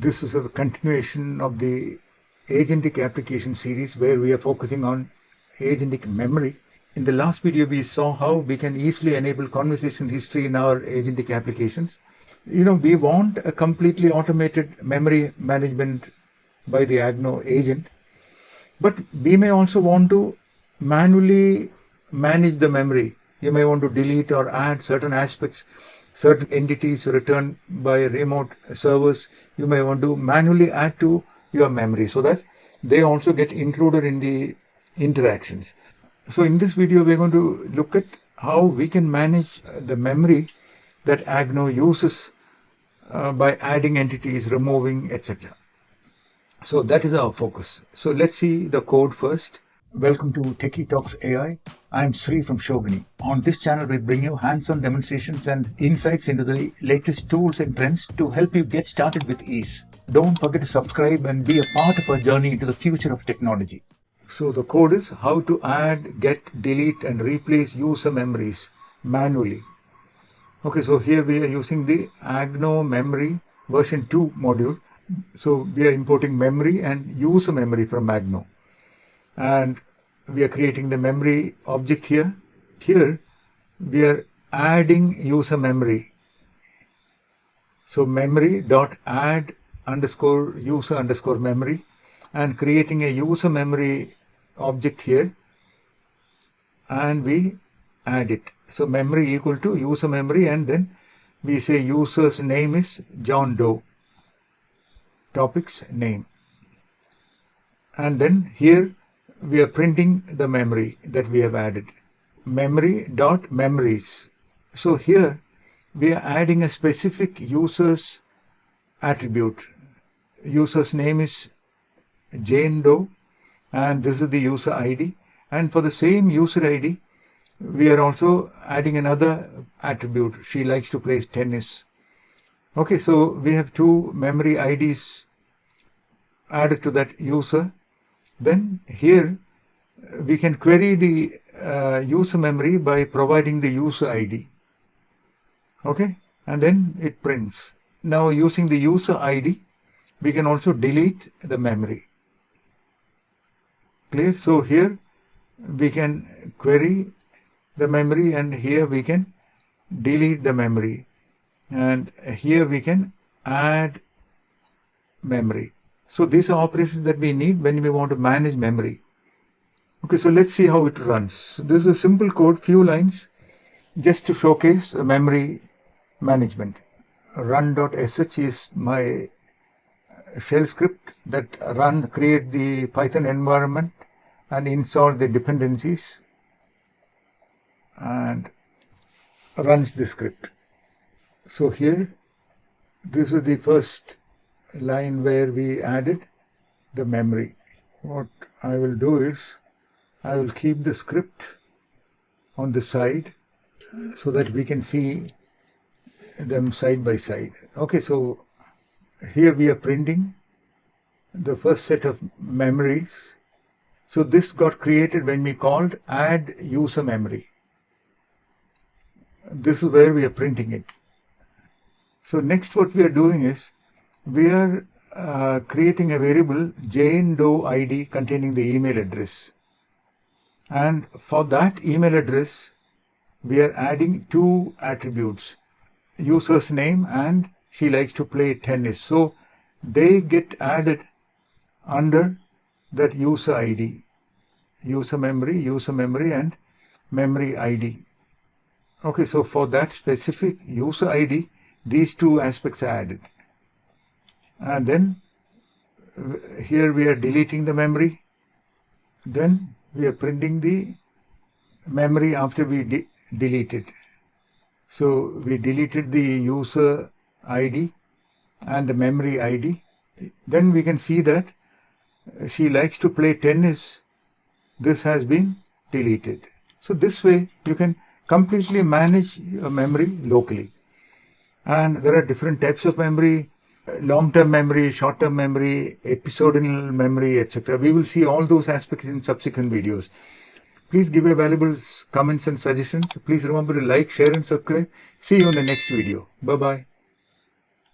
This is a continuation of the agentic application series where we are focusing on agentic memory. In the last video, we saw how we can easily enable conversation history in our agentic applications. We want a completely automated memory management by the Agento agent, but we may also want to manually manage the memory. You may want to delete or add certain aspects, certain entities returned by remote servers. You may want to manually add to your memory so that they also get included in the interactions. So in this video, we're going to look at how we can manage the memory that Agento uses by adding entities, removing, etc. So that is our focus. So let's see the code first. Welcome to Techie Talks AI. I'm Sri from Shogini. On this channel, we bring you hands-on demonstrations and insights into the latest tools and trends to help you get started with ease. Don't forget to subscribe and be a part of our journey into the future of technology. So the code is how to add, get, delete, and replace user memories manually. Okay, so here we are using the Agento memory version 2 module. So we are importing memory and user memory from Agento. And we are creating the memory object here. Here we are adding user memory. So memory.add underscore user underscore memory, and creating a user memory object here, and we add it. So memory equal to user memory, and then we say user's name is John Doe, topics name, and then here we are printing the memory that we have added, memory.memories. So here we are adding a specific user's attribute. User's name is Jane Doe, and this is the user ID. And for the same user ID, we are also adding another attribute. She likes to play tennis. Okay, so we have two memory IDs added to that user. Then here we can query the user memory by providing the user ID. Okay, and then it prints. Now using the user ID, we can also delete the memory. Clear? So here we can query the memory, and here we can delete the memory, and here we can add memory. So these are operations that we need when we want to manage memory. Okay, so let's see how it runs. This is a simple code, few lines, just to showcase memory management. Run.sh is my shell script that create the Python environment and install the dependencies and runs the script. So here, this is the first line where we added the memory. What I will do is I will keep the script on the side so that we can see them side by side. Okay, so here we are printing the first set of memories. So this got created when we called add user memory. This is where we are printing it. So next what we are doing is we are creating a variable Jane Doe ID containing the email address. And for that email address, we are adding two attributes, user's name and she likes to play tennis. So they get added under that user ID, user memory, and memory ID. Okay, so for that specific user ID, these two aspects are added. And then here we are deleting the memory. Then we are printing the memory after we delete it. So we deleted the user ID and the memory ID. Then we can see that she likes to play tennis. This has been deleted. So this way you can completely manage your memory locally. And there are different types of memory: long-term memory, short-term memory, episodal memory, etc. We will see all those aspects in subsequent videos. Please give your valuable comments and suggestions. Please remember to like, share and subscribe. See you in the next video. Bye-bye.